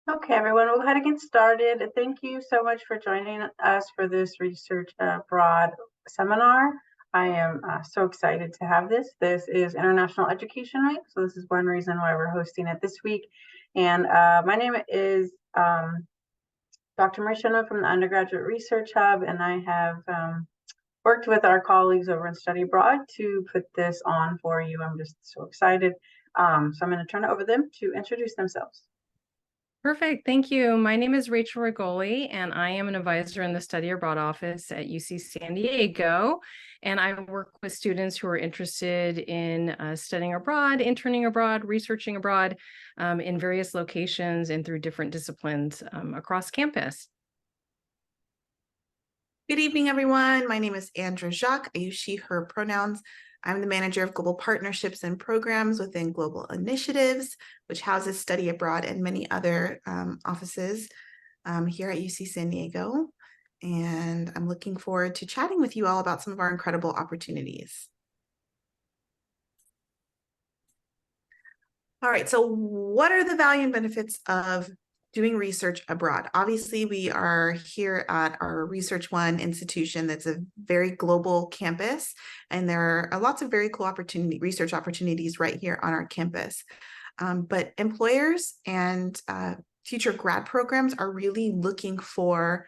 Okay, everyone, we'll go ahead and get started. Thank you so much for joining us for this Research Abroad seminar. I am so excited to have this. This is International Education Week, so this is one reason why we're hosting it this week. And my name is Dr. Marishino from the Undergraduate Research Hub, and I have worked with our colleagues over in Study Abroad to put this on for you. I'm just so excited. So I'm going to turn it over to them to introduce themselves. Perfect. Thank you. My name is Rachel Rigoli, and I am an advisor in the Study Abroad office at UC San Diego. And I work with students who are interested in studying abroad, interning abroad, researching abroad in various locations and through different disciplines across campus. Good evening, everyone. My name is Andra Jacques. I use she, her pronouns. I'm the manager of global partnerships and programs within Global Initiatives, which houses Study Abroad and many other offices here at UC San Diego. And I'm looking forward to chatting with you all about some of our incredible opportunities. All right, so what are the value and benefits of doing research abroad? Obviously, we are here at our Research One institution that's a very global campus, and there are lots of very cool research opportunities right here on our campus. But employers and future grad programs are really looking for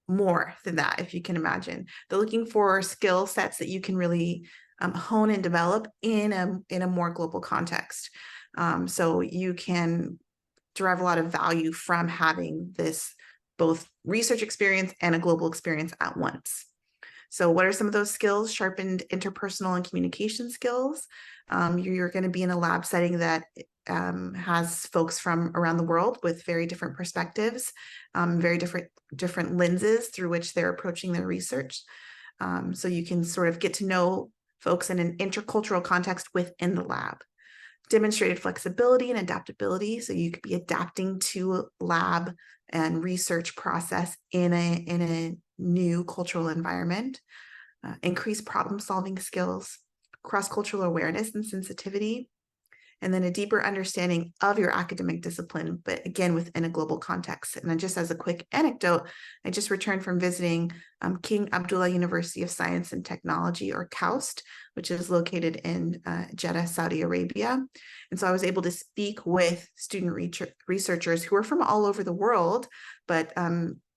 more than that, if you can imagine. They're looking for skill sets that you can really hone and develop in a more global context. So you can derive a lot of value from having this both research experience and a global experience at once. So what are some of those skills? Sharpened interpersonal and communication skills. You're going to be in a lab setting that has folks from around the world with very different perspectives, very different lenses through which they're approaching their research. So you can sort of get to know folks in an intercultural context within the lab. Demonstrated flexibility and adaptability, so you could be adapting to lab and research process in a new cultural environment. Increased problem-solving skills, cross-cultural awareness and sensitivity, and then a deeper understanding of your academic discipline, but again, within a global context. And then just as a quick anecdote, I just returned from visiting King Abdullah University of Science and Technology, or KAUST, which is located in Jeddah, Saudi Arabia. And so I was able to speak with student researchers who are from all over the world, but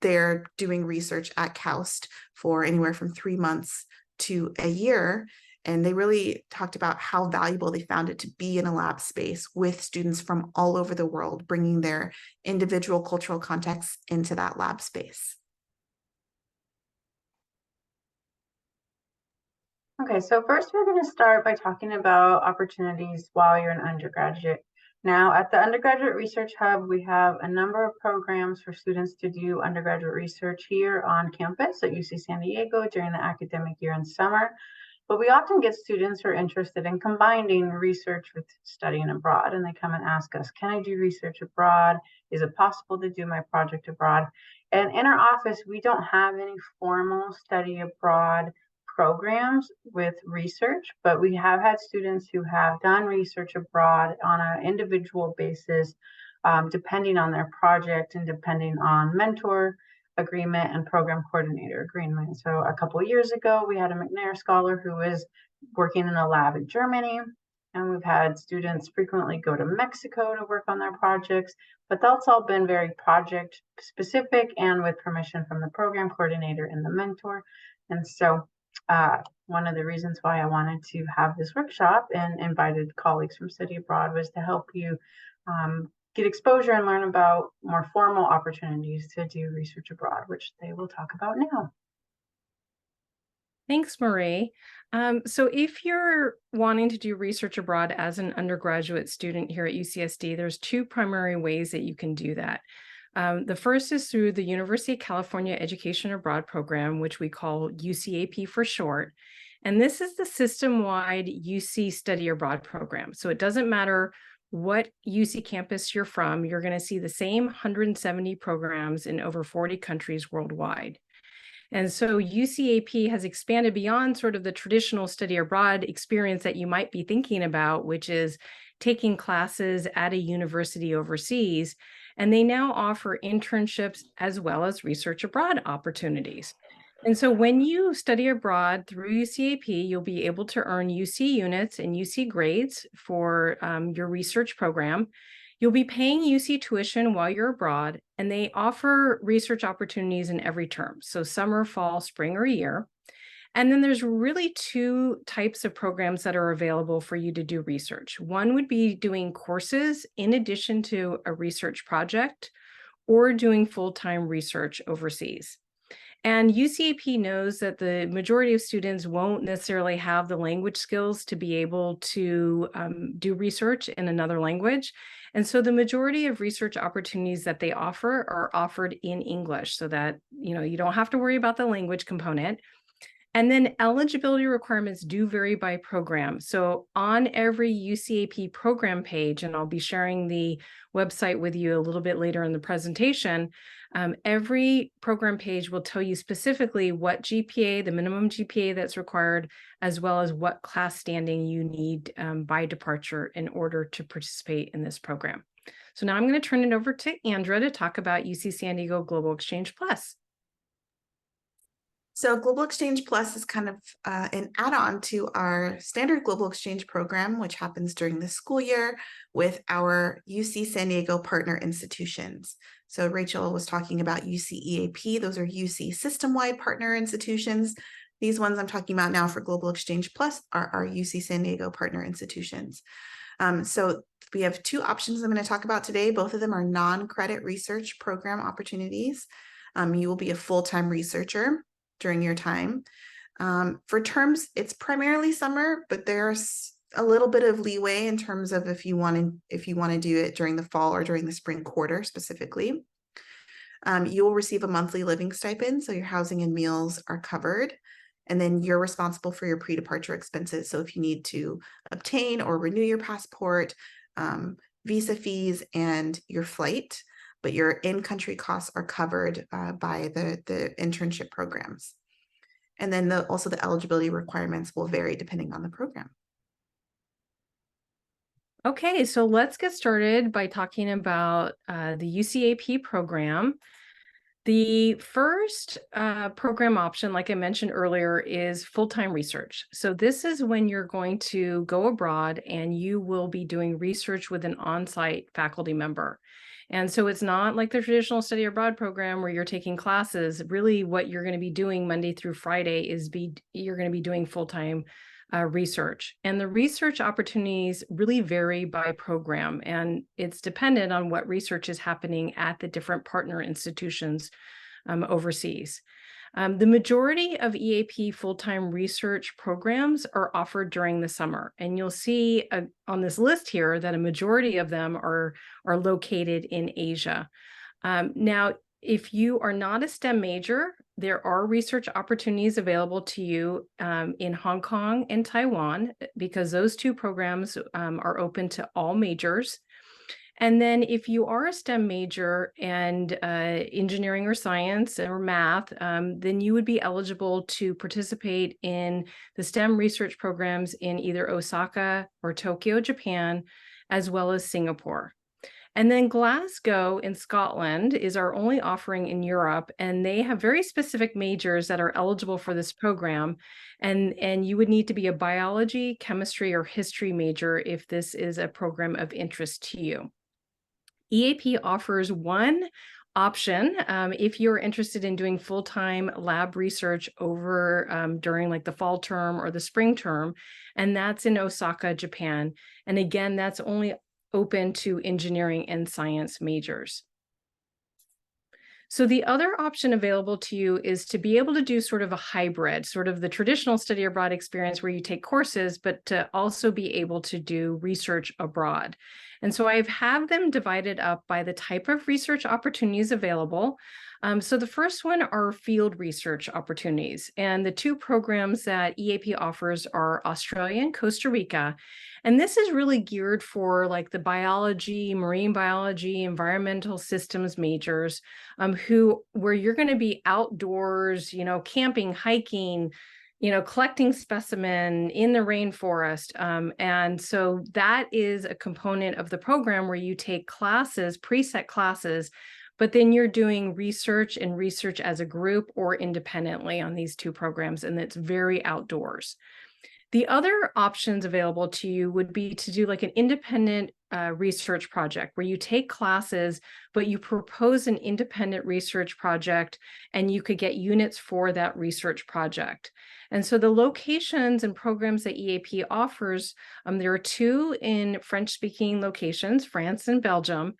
they're doing research at KAUST for anywhere from 3 months to a year. And they really talked about how valuable they found it to be in a lab space with students from all over the world, bringing their individual cultural contexts into that lab space. Okay, so first we're going to start by talking about opportunities while you're an undergraduate. Now, at the Undergraduate Research Hub, we have a number of programs for students to do undergraduate research here on campus at UC San Diego during the academic year and summer. But we often get students who are interested in combining research with studying abroad, and they come and ask us, can I do research abroad? Is it possible to do my project abroad? And in our office, we don't have any formal study abroad programs with research, but we have had students who have done research abroad on an individual basis, depending on their project and depending on mentor agreement and program coordinator agreement. So a couple of years ago, we had a McNair scholar who was working in a lab in Germany, and we've had students frequently go to Mexico to work on their projects, but that's all been very project specific and with permission from the program coordinator and the mentor. And so one of the reasons why I wanted to have this workshop and invited colleagues from Study Abroad was to help you get exposure and learn about more formal opportunities to do research abroad, which they will talk about now. Thanks, Marie. So if you're wanting to do research abroad as an undergraduate student here at UCSD, there's 2 primary ways that you can do that. The first is through the University of California Education Abroad program, which we call UCAP for short. And this is the system-wide UC Study Abroad program. So it doesn't matter what UC campus you're from, you're going to see the same 170 programs in over 40 countries worldwide. And so UCAP has expanded beyond sort of the traditional study abroad experience that you might be thinking about, which is taking classes at a university overseas, and they now offer internships as well as research abroad opportunities. And so when you study abroad through UCAP, you'll be able to earn UC units and UC grades for your research program. You'll be paying UC tuition while you're abroad, and they offer research opportunities in every term, so summer, fall, spring, or year. And then there's really two types of programs that are available for you to do research. One would be doing courses in addition to a research project, or doing full-time research overseas. And UCAP knows that the majority of students won't necessarily have the language skills to be able to do research in another language. And so the majority of research opportunities that they offer are offered in English, so that you don't have to worry about the language component. And then eligibility requirements do vary by program. So on every UCAP program page, and I'll be sharing the website with you a little bit later in the presentation, every program page will tell you specifically what GPA, the minimum GPA that's required, as well as what class standing you need by departure in order to participate in this program. So now I'm going to turn it over to Andra to talk about UC San Diego Global Exchange Plus. So Global Exchange Plus is kind of an add-on to our standard Global Exchange program, which happens during the school year with our UC San Diego partner institutions. So Rachel was talking about UC EAP. Those are UC system-wide partner institutions. These ones I'm talking about now for Global Exchange Plus are our UC San Diego partner institutions. So we have two options I'm going to talk about today. Both of them are non-credit research program opportunities. You will be a full-time researcher during your time. For terms, it's primarily summer, but there's a little bit of leeway in terms of if you want to do it during the fall or during the spring quarter specifically. You will receive a monthly living stipend, so your housing and meals are covered. And then you're responsible for your pre-departure expenses. So if you need to obtain or renew your passport, visa fees, and your flight, but your in-country costs are covered by the internship programs. And then also the eligibility requirements will vary depending on the program. Okay, so let's get started by talking about the UCAP program. The first program option, like I mentioned earlier, is full-time research. So this is when you're going to go abroad and you will be doing research with an on-site faculty member. And so it's not like the traditional study abroad program where you're taking classes. Really what you're going to be doing Monday through Friday is you're going to be doing full-time research. And the research opportunities really vary by program, and it's dependent on what research is happening at the different partner institutions overseas. The majority of EAP full-time research programs are offered during the summer, and you'll see on this list here that a majority of them are located in Asia. Now, if you are not a STEM major, there are research opportunities available to you in Hong Kong and Taiwan, because those two programs are open to all majors. And then if you are a STEM major and engineering or science or math, then you would be eligible to participate in the STEM research programs in either Osaka or Tokyo, Japan, as well as Singapore. And then Glasgow in Scotland is our only offering in Europe, and they have very specific majors that are eligible for this program. And you would need to be a biology, chemistry, or history major if this is a program of interest to you. EAP offers one option if you're interested in doing full-time lab research over during like the fall term or the spring term, and that's in Osaka, Japan. And again, that's only open to engineering and science majors. So the other option available to you is to be able to do sort of a hybrid, sort of the traditional study abroad experience where you take courses, but to also be able to do research abroad. And so I have them divided up by the type of research opportunities available. So the first one are field research opportunities. And the two programs that EAP offers are Australia and Costa Rica. And this is really geared for like the biology, marine biology, environmental systems majors, where you're going to be outdoors, camping, hiking, collecting specimen in the rainforest. And so that is a component of the program where you take classes, preset classes, but then you're doing research and research as a group or independently on these two programs, and it's very outdoors. The other options available to you would be to do like an independent research project where you take classes, but you propose an independent research project and you could get units for that research project. And so the locations and programs that EAP offers, there are two in French-speaking locations, France and Belgium.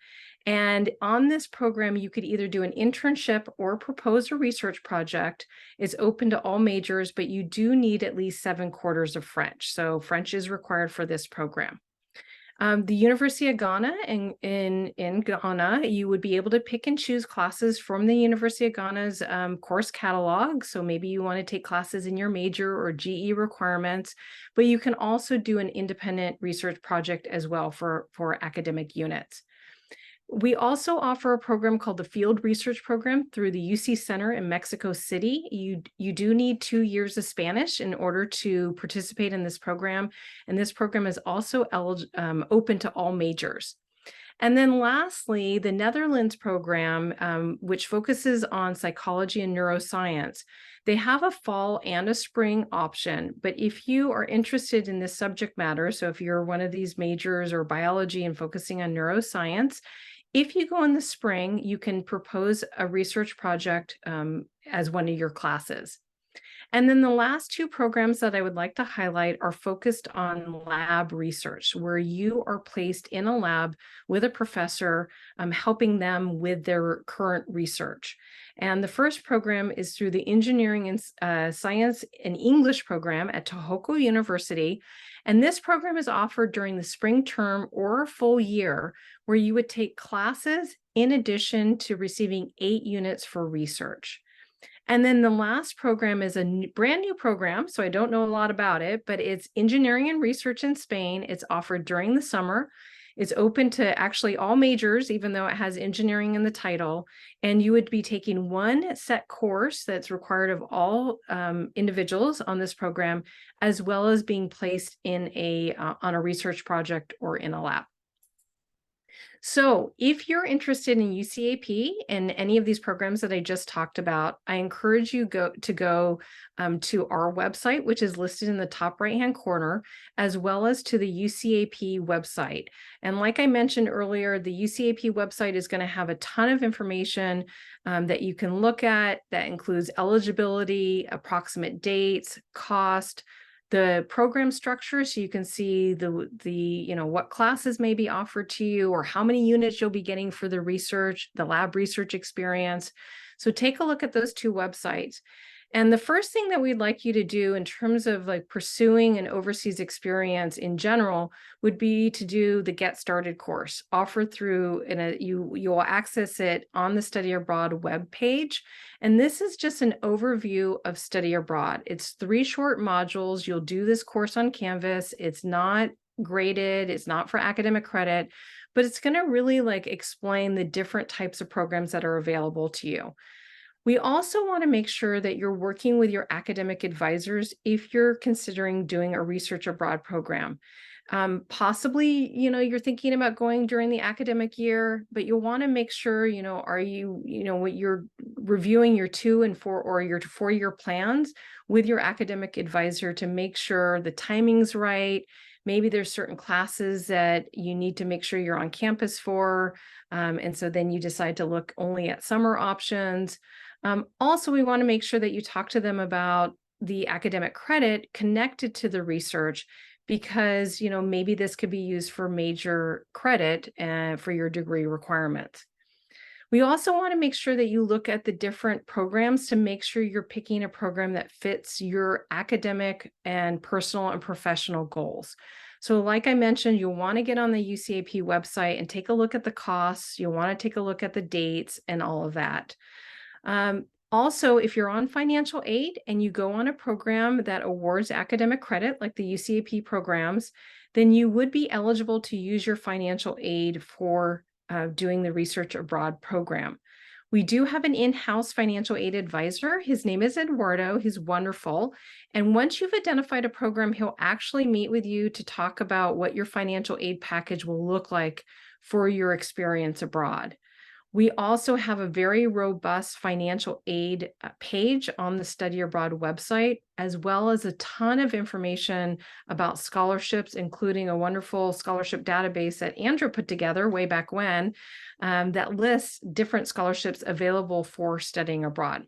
And on this program, you could either do an internship or propose a research project. It's open to all majors, but you do need at least 7 quarters of French. So French is required for this program. The University of Ghana in Ghana, you would be able to pick and choose classes from the University of Ghana's course catalog. So maybe you want to take classes in your major or GE requirements, but you can also do an independent research project as well for academic units. We also offer a program called the Field Research Program through the UC Center in Mexico City. You do need 2 years of Spanish in order to participate in this program. And this program is also open to all majors. And then lastly, the Netherlands program, which focuses on psychology and neuroscience. They have a fall and a spring option, but if you are interested in this subject matter, so if you're one of these majors or biology and focusing on neuroscience, if you go in the spring, you can propose a research project as one of your classes. And then the last 2 programs that I would like to highlight are focused on lab research, where you are placed in a lab with a professor, helping them with their current research. And the first program is through the Engineering and Science and English program at Tohoku University. And this program is offered during the spring term or a full year, where you would take classes in addition to receiving 8 units for research. And then the last program is a brand new program, so I don't know a lot about it, but it's Engineering and Research in Spain. It's offered during the summer. It's open to actually all majors, even though it has engineering in the title. And you would be taking one set course that's required of all individuals on this program, as well as being placed in on a research project or in a lab. So if you're interested in UCAP and any of these programs that I just talked about, I encourage you to go to our website, which is listed in the top right-hand corner, as well as to the UCAP website. And like I mentioned earlier, the UCAP website is going to have a ton of information that you can look at that includes eligibility, approximate dates, cost, the program structure, so you can see what classes may be offered to you or how many units you'll be getting for the research, the lab research experience. So take a look at those 2 websites. And the first thing that we'd like you to do in terms of like pursuing an overseas experience in general would be to do the Get Started course offered through, you will access it on the Study Abroad webpage. And this is just an overview of Study Abroad. It's 3 short modules. You'll do this course on Canvas. It's not graded. It's not for academic credit, but it's going to really like explain the different types of programs that are available to you. We also want to make sure that you're working with your academic advisors if you're considering doing a research abroad program. Possibly, you're thinking about going during the academic year, but you'll want to make sure, what you're reviewing your 2 and 4 or your 4-year plans with your academic advisor to make sure the timing's right. Maybe there's certain classes that you need to make sure you're on campus for. And so then you decide to look only at summer options. Also, we want to make sure that you talk to them about the academic credit connected to the research, because maybe this could be used for major credit for your degree requirements. We also want to make sure that you look at the different programs to make sure you're picking a program that fits your academic and personal and professional goals. So like I mentioned, you'll want to get on the UCAP website and take a look at the costs. You'll want to take a look at the dates and all of that. Also, if you're on financial aid and you go on a program that awards academic credit, like the UCAP programs, then you would be eligible to use your financial aid for doing the research abroad program. We do have an in-house financial aid advisor. His name is Eduardo. He's wonderful. And once you've identified a program, he'll actually meet with you to talk about what your financial aid package will look like for your experience abroad. We also have a very robust financial aid page on the Study Abroad website, as well as a ton of information about scholarships, including a wonderful scholarship database that Andrew put together way back when, that lists different scholarships available for studying abroad.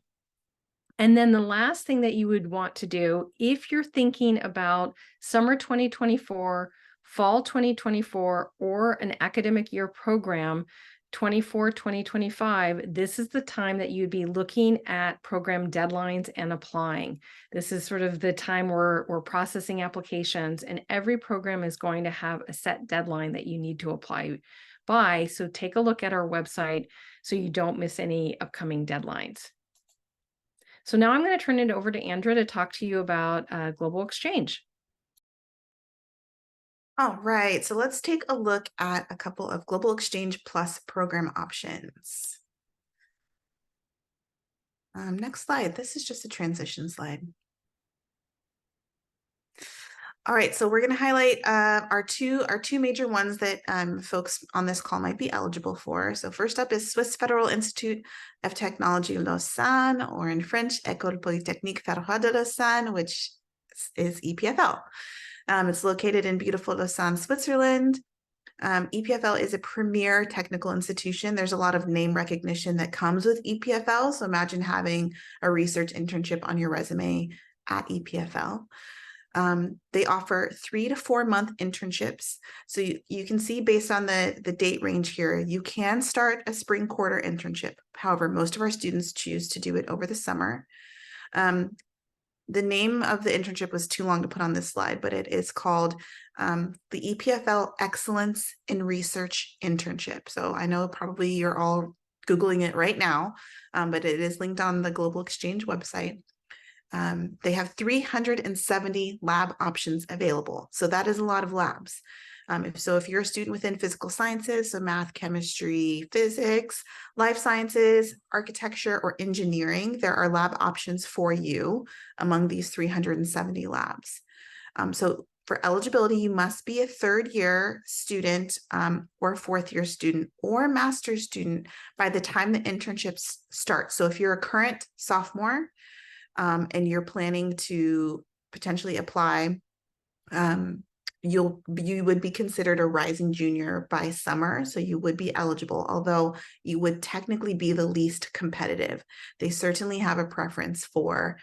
And then the last thing that you would want to do, if you're thinking about summer 2024, fall 2024, or an academic year program, 2025, this is the time that you'd be looking at program deadlines and applying. This is sort of the time we're processing applications, and every program is going to have a set deadline that you need to apply by. So take a look at our website so you don't miss any upcoming deadlines. So now I'm going to turn it over to Andrea to talk to you about Global Exchange. All right, so let's take a look at a couple of Global Exchange Plus program options. Next slide. This is just a transition slide. All right, so we're going to highlight our two major ones that folks on this call might be eligible for. So first up is Swiss Federal Institute of Technology Lausanne, or in French, École Polytechnique Fédérale de Lausanne, which is EPFL. It's located in beautiful Lausanne, Switzerland. EPFL is a premier technical institution. There's a lot of name recognition that comes with EPFL. So imagine having a research internship on your resume at EPFL. They offer 3 to 4 month internships. So you can see based on the date range here, you can start a spring quarter internship. However, most of our students choose to do it over the summer. The name of the internship was too long to put on this slide, but it is called the EPFL Excellence in Research Internship. So I know probably you're all Googling it right now, but it is linked on the Global Exchange website. They have 370 lab options available. So that is a lot of labs. If you're a student within physical sciences, so math, chemistry, physics, life sciences, architecture, or engineering, there are lab options for you among these 370 labs. So for eligibility, you must be a third-year student or fourth-year student or master's student by the time the internships start. So if you're a current sophomore and you're planning to potentially apply, you would be considered a rising junior by summer, so you would be eligible, although you would technically be the least competitive. They certainly have a preference for,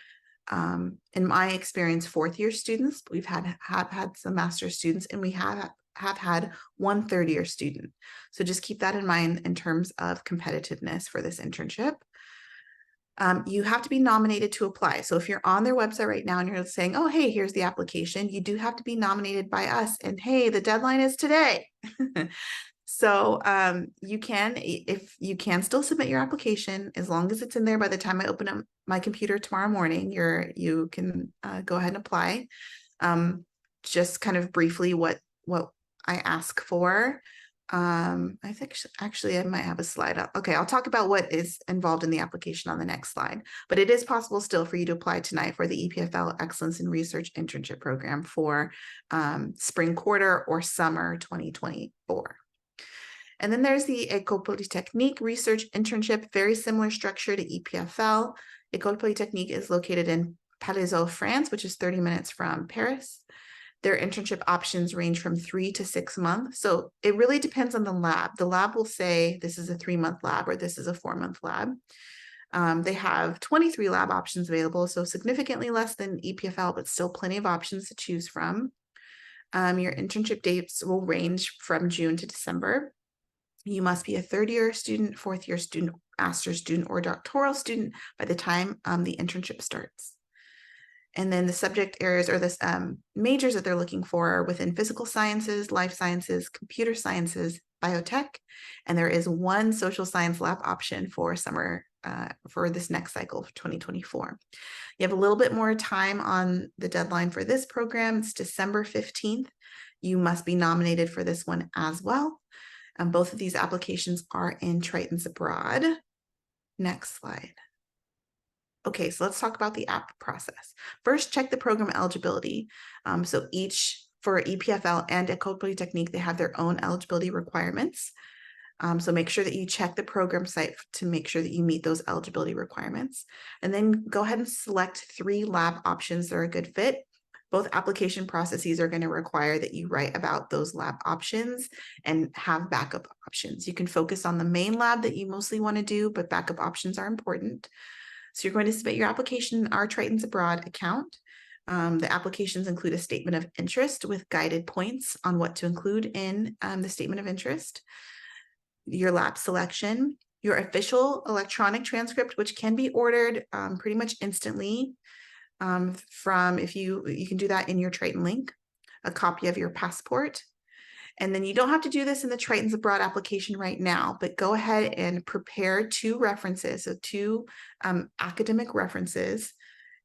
in my experience, fourth-year students. We've have had some master's students, and we have had one third-year student. So just keep that in mind in terms of competitiveness for this internship. You have to be nominated to apply. So if you're on their website right now and you're saying, oh, hey, here's the application, you do have to be nominated by us. And hey, the deadline is today. So you can still submit your application as long as it's in there by the time I open up my computer tomorrow morning. You can go ahead and apply. Just kind of briefly what I ask for. I think actually I might have a slide up. Okay, I'll talk about what is involved in the application on the next slide, but it is possible still for you to apply tonight for the EPFL Excellence in Research Internship Program for spring quarter or summer 2024. And then there's the École Polytechnique Research Internship, very similar structure to EPFL. École Polytechnique is located in Palaiseau, France, which is 30 minutes from Paris. Their internship options range from 3 to 6 months. So it really depends on the lab. The lab will say this is a 3-month lab or this is a 4-month lab. They have 23 lab options available, so significantly less than EPFL, but still plenty of options to choose from. Your internship dates will range from June to December. You must be a third-year student, fourth-year student, master's student, or doctoral student by the time the internship starts. And then the subject areas or the majors that they're looking for are within physical sciences, life sciences, computer sciences, biotech, and there is one social science lab option for summer for this next cycle of 2024. You have a little bit more time on the deadline for this program. It's December 15th. You must be nominated for this one as well. Both of these applications are in Tritons Abroad. Next slide. Okay, so let's talk about the app process. First, check the program eligibility. So each, for EPFL and École Polytechnique, they have their own eligibility requirements. So make sure that you check the program site to make sure that you meet those eligibility requirements. And then go ahead and select 3 lab options that are a good fit. Both application processes are going to require that you write about those lab options and have backup options. You can focus on the main lab that you mostly want to do, but backup options are important. So you're going to submit your application in our Triton's Abroad account. The applications include a statement of interest with guided points on what to include in the statement of interest, your lab selection, your official electronic transcript, which can be ordered pretty much instantly from, if you can do that in your Triton link, a copy of your passport. And then you don't have to do this in the Triton's Abroad application right now, but go ahead and prepare 2 references, so 2 academic references,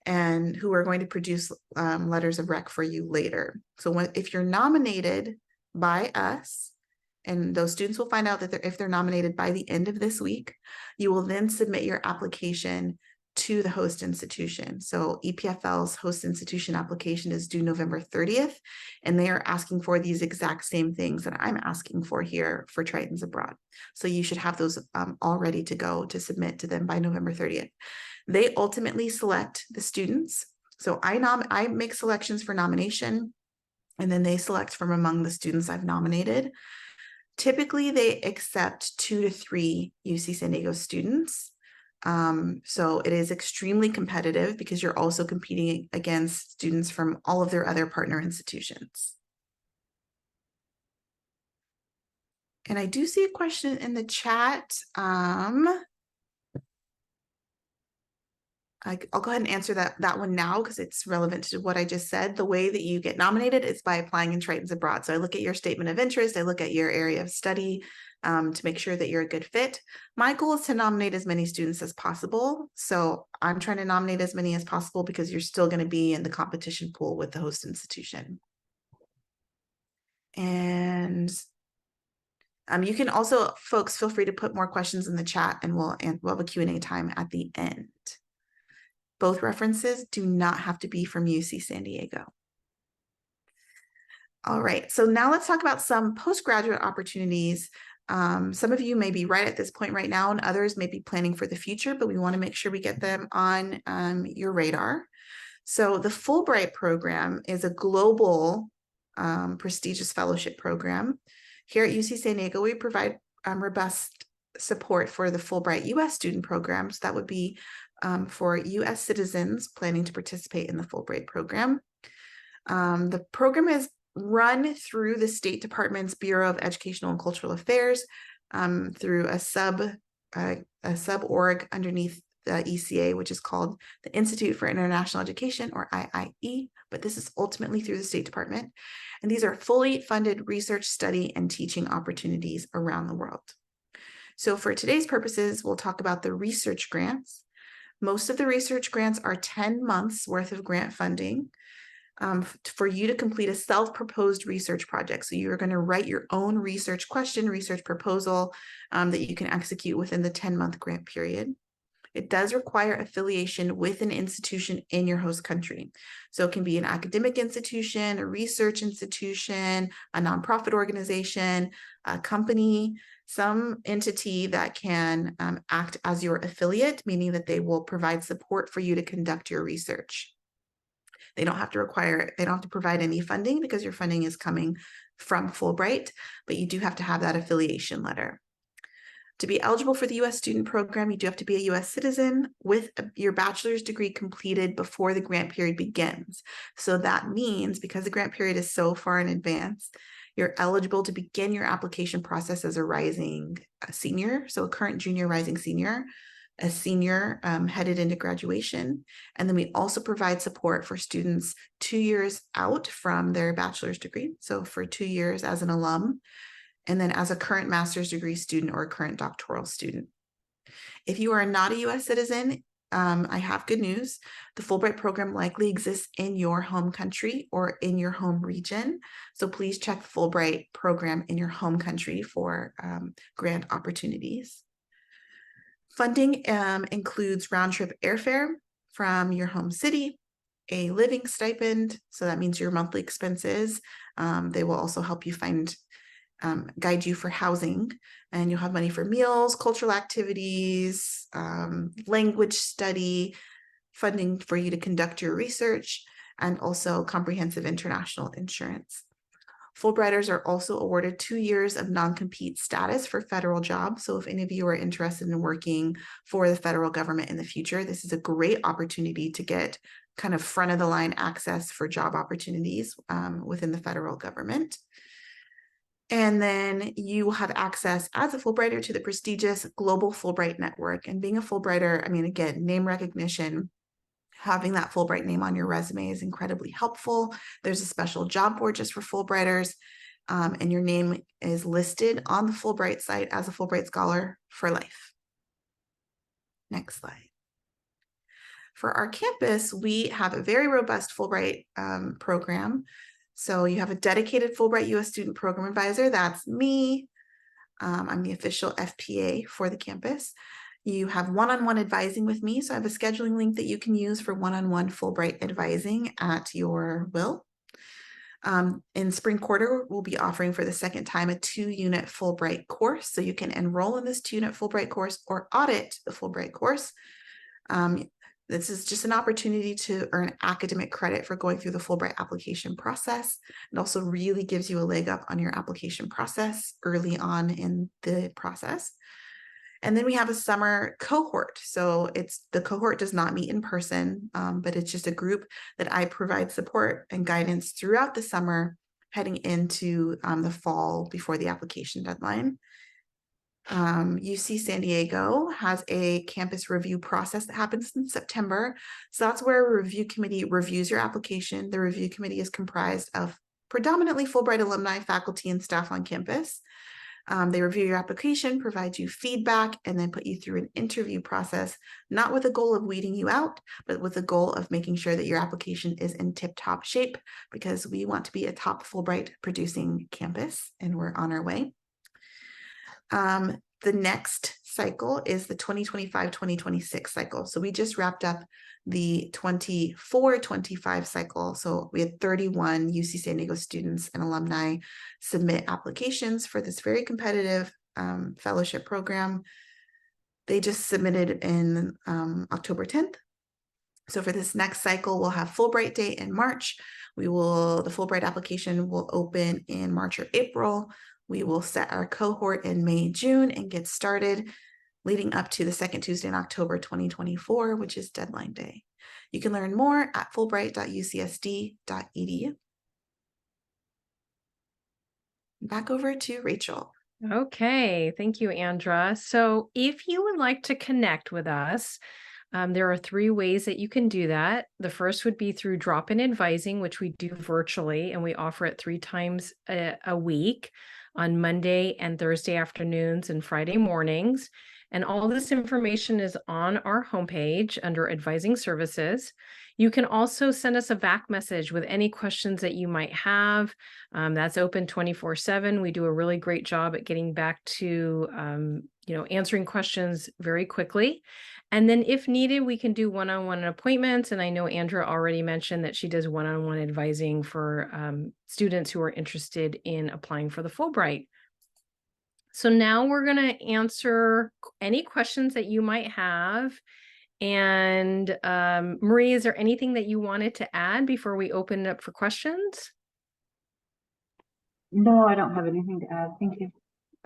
and who are going to produce letters of rec for you later. So if you're nominated by us, and those students will find out that if they're nominated by the end of this week, you will then submit your application to the host institution. So EPFL's host institution application is due November 30th, and they are asking for these exact same things that I'm asking for here for Triton's Abroad. So you should have those all ready to go to submit to them by November 30th. They ultimately select the students. So I make selections for nomination, and then they select from among the students I've nominated. Typically, they accept 2 to 3 UC San Diego students. So it is extremely competitive because you're also competing against students from all of their other partner institutions. And I do see a question in the chat. I'll go ahead and answer that one now because it's relevant to what I just said. The way that you get nominated is by applying in Triton's Abroad. So I look at your statement of interest, I look at your area of study to make sure that you're a good fit. My goal is to nominate as many students as possible. So I'm trying to nominate as many as possible because you're still going to be in the competition pool with the host institution. And you can also, folks, feel free to put more questions in the chat, and we'll have a Q&A time at the end. Both references do not have to be from UC San Diego. All right, so now let's talk about some postgraduate opportunities. Some of you may be right at this point right now, and others may be planning for the future, but we want to make sure we get them on your radar. So the Fulbright program is a global prestigious fellowship program. Here at UC San Diego, we provide robust support for the Fulbright U.S. student programs. That would be for U.S. citizens planning to participate in the Fulbright program. The program is run through the State Department's Bureau of Educational and Cultural Affairs through a sub-org underneath the ECA, which is called the Institute for International Education, or IIE, but this is ultimately through the State Department. And these are fully funded research, study, and teaching opportunities around the world. So for today's purposes, we'll talk about the research grants. Most of the research grants are 10 months worth of grant funding for you to complete a self-proposed research project. So you're going to write your own research question, research proposal that you can execute within the 10-month grant period. It does require affiliation with an institution in your host country. So it can be an academic institution, a research institution, a nonprofit organization, a company, some entity that can act as your affiliate, meaning that they will provide support for you to conduct your research. They don't have to provide any funding because your funding is coming from Fulbright, but you do have to have that affiliation letter. To be eligible for the U.S. student program, you do have to be a U.S. citizen with your bachelor's degree completed before the grant period begins. So that means, because the grant period is so far in advance, you're eligible to begin your application process as a rising senior, so a current junior rising senior, a senior headed into graduation. And then we also provide support for students 2 years out from their bachelor's degree, so for 2 years as an alum, and then as a current master's degree student or a current doctoral student. If you are not a U.S. citizen, I have good news. The Fulbright program likely exists in your home country or in your home region. So please check the Fulbright program in your home country for grant opportunities. Funding includes round-trip airfare from your home city, a living stipend, so that means your monthly expenses. They will also help you guide you for housing, and you'll have money for meals, cultural activities, language study, funding for you to conduct your research, and also comprehensive international insurance. Fulbrighters are also awarded 2 years of non-compete status for federal jobs. So if any of you are interested in working for the federal government in the future, this is a great opportunity to get kind of front of the line access for job opportunities within the federal government. And then you have access as a Fulbrighter to the prestigious Global Fulbright Network. And being a Fulbrighter, I mean, again, name recognition, having that Fulbright name on your resume is incredibly helpful. There's a special job board just for Fulbrighters, and your name is listed on the Fulbright site as a Fulbright Scholar for life. Next slide. For our campus, we have a very robust Fulbright program. So you have a dedicated Fulbright U.S. Student Program Advisor. That's me. I'm the official FPA for the campus. You have one-on-one advising with me. So I have a scheduling link that you can use for one-on-one Fulbright advising at your will. In spring quarter, we'll be offering for the second time a 2-unit Fulbright course. So you can enroll in this 2-unit Fulbright course or audit the Fulbright course. This is just an opportunity to earn academic credit for going through the Fulbright application process. It also really gives you a leg up on your application process early on in the process. And then we have a summer cohort. So the cohort does not meet in person, but it's just a group that I provide support and guidance throughout the summer, heading into the fall before the application deadline. UC San Diego has a campus review process that happens in September. So that's where a review committee reviews your application. The review committee is comprised of predominantly Fulbright alumni, faculty, and staff on campus. They review your application, provide you feedback, and then put you through an interview process, not with the goal of weeding you out, but with the goal of making sure that your application is in tip-top shape, because we want to be a top Fulbright producing campus, and we're on our way. The next cycle is the 2025-2026 cycle. So we just wrapped up the 24-25 cycle. So we had 31 UC San Diego students and alumni submit applications for this very competitive fellowship program. They just submitted in October 10th. So for this next cycle, we'll have Fulbright Day in March. The Fulbright application will open in March or April. We will set our cohort in May, June, and get started leading up to the second Tuesday in October 2024, which is deadline day. You can learn more at fulbright.ucsd.edu. Back over to Rachel. Okay, thank you, Andra. So if you would like to connect with us, there are 3 ways that you can do that. The first would be through drop-in advising, which we do virtually, and we offer it 3 times a week on Monday and Thursday afternoons and Friday mornings. And all this information is on our homepage under advising services. You can also send us a VAC message with any questions that you might have. That's open 24/7. We do a really great job at getting back to, answering questions very quickly. And then if needed, we can do one-on-one appointments. And I know Andra already mentioned that she does one-on-one advising for students who are interested in applying for the Fulbright. So now we're going to answer any questions that you might have. And Marie, is there anything that you wanted to add before we open it up for questions? No, I don't have anything to add. Thank you.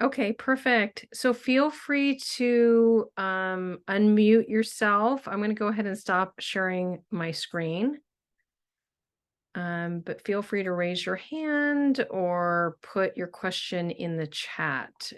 Okay, perfect. So feel free to unmute yourself. I'm going to go ahead and stop sharing my screen. But feel free to raise your hand or put your question in the chat